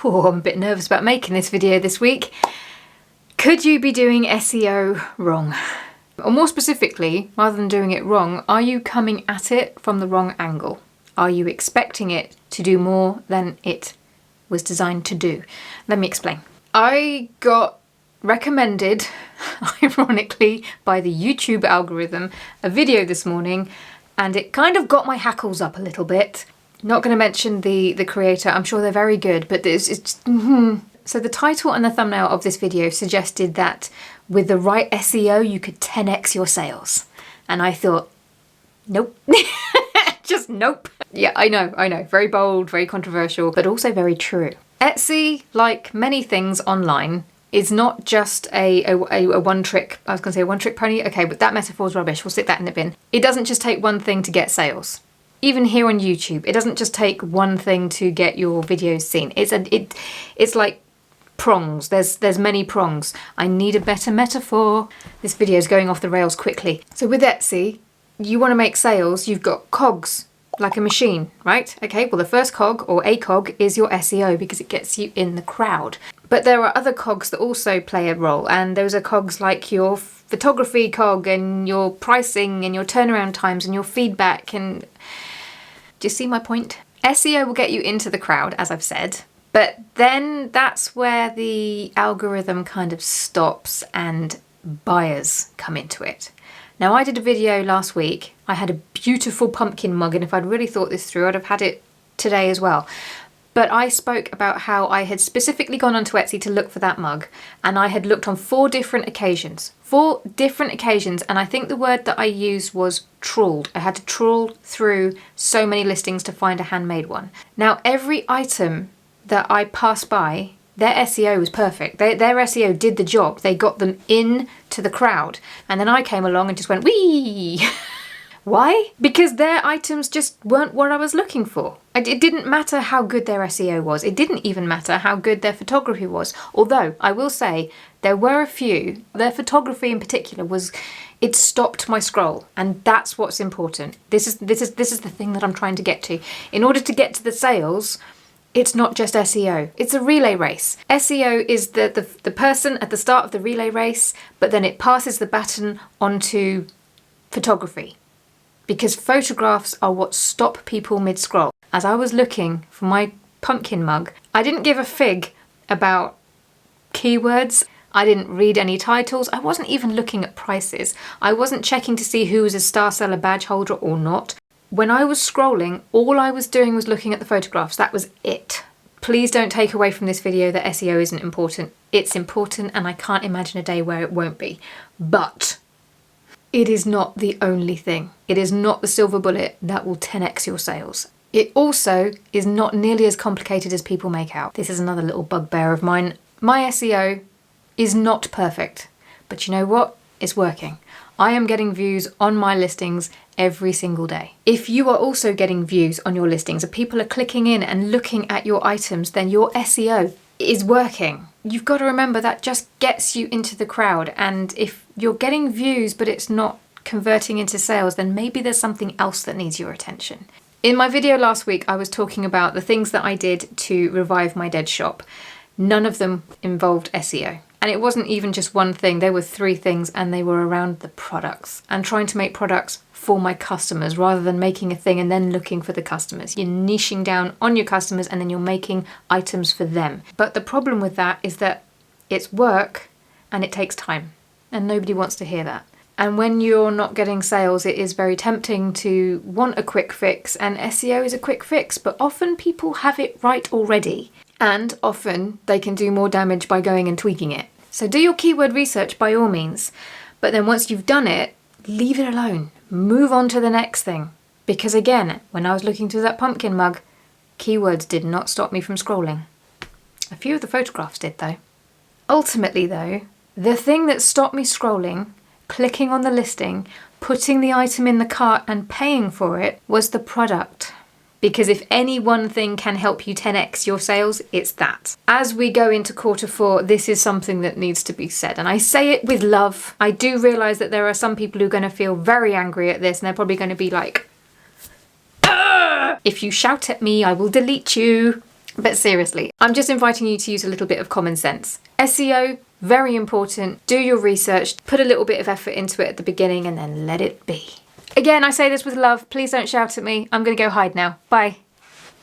Oh, I'm a bit nervous about making this video this week. Could you be doing SEO wrong? Or more specifically, rather than doing it wrong, are you coming at it from the wrong angle? Are you expecting it to do more than it was designed to do? Let me explain. I got recommended, ironically, by the YouTube algorithm, a video this morning, and it kind of got my hackles up a little bit. Not going to mention the creator, I'm sure they're very good, but So the title and the thumbnail of this video suggested that with the right SEO you could 10x your sales. And I thought, nope. Just nope. Yeah, I know. Very bold, very controversial, but also very true. Etsy, like many things online, is not just a one-trick, I was going to say a one-trick pony. Okay, but that metaphor's rubbish. We'll stick that in the bin. It doesn't just take one thing to get sales. Even here on YouTube, it doesn't just take one thing to get your videos seen. It's like prongs. There's many prongs. I need a better metaphor. This video is going off the rails quickly. So with Etsy, you want to make sales, you've got cogs, like a machine, right? Okay, well the first cog, or a cog, is your SEO because it gets you in the crowd. But there are other cogs that also play a role, and those are cogs like your photography cog, and your pricing, and your turnaround times, and your feedback, and... Do you see my point? SEO will get you into the crowd, as I've said, but then that's where the algorithm kind of stops and buyers come into it. Now, I did a video last week. I had a beautiful pumpkin mug, and if I'd really thought this through, I'd have had it today as well. But I spoke about how I had specifically gone onto Etsy to look for that mug, and I had looked on 4 different occasions. 4 different occasions, and I think the word that I used was trawled. I had to trawl through so many listings to find a handmade one. Now, every item that I passed by, their SEO was perfect. Their SEO did the job. They got them in to the crowd. And then I came along and just went, wee! Why? Because their items just weren't what I was looking for. It didn't matter how good their SEO was. It didn't even matter how good their photography was. Although, I will say, there were a few. Their photography in particular it stopped my scroll. And that's what's important. This is the thing that I'm trying to get to. In order to get to the sales, it's not just SEO. It's a relay race. SEO is the person at the start of the relay race, but then it passes the baton onto photography. Because photographs are what stop people mid-scroll. As I was looking for my pumpkin mug, I didn't give a fig about keywords. I didn't read any titles. I wasn't even looking at prices. I wasn't checking to see who was a star seller badge holder or not. When I was scrolling, all I was doing was looking at the photographs. That was it. Please don't take away from this video that SEO isn't important. It's important, and I can't imagine a day where it won't be. But it is not the only thing. It is not the silver bullet that will 10x your sales. It also is not nearly as complicated as people make out. This is another little bugbear of mine. My SEO is not perfect, but you know what? It's working. I am getting views on my listings every single day. If you are also getting views on your listings and people are clicking in and looking at your items, then your SEO is working. You've got to remember that just gets you into the crowd, and if you're getting views but it's not converting into sales, then maybe there's something else that needs your attention. In my video last week, I was talking about the things that I did to revive my dead shop. None of them involved SEO. And it wasn't even just one thing, there were 3 things, and they were around the products and trying to make products for my customers rather than making a thing and then looking for the customers. You're niching down on your customers and then you're making items for them. But the problem with that is that it's work and it takes time, and nobody wants to hear that. And when you're not getting sales, it is very tempting to want a quick fix, and SEO is a quick fix, but often people have it right already. And often they can do more damage by going and tweaking it. So do your keyword research by all means, but then once you've done it, leave it alone. Move on to the next thing. Because again, when I was looking through that pumpkin mug, keywords did not stop me from scrolling. A few of the photographs did though. Ultimately though, the thing that stopped me scrolling, clicking on the listing, putting the item in the cart and paying for it was the product. Because if any one thing can help you 10x your sales, it's that. As we go into Q4, this is something that needs to be said. And I say it with love. I do realise that there are some people who are going to feel very angry at this, and they're probably going to be like, "Ugh! If you shout at me, I will delete you." But seriously, I'm just inviting you to use a little bit of common sense. SEO, very important. Do your research, put a little bit of effort into it at the beginning and then let it be. Again, I say this with love. Please don't shout at me. I'm going to go hide now. Bye.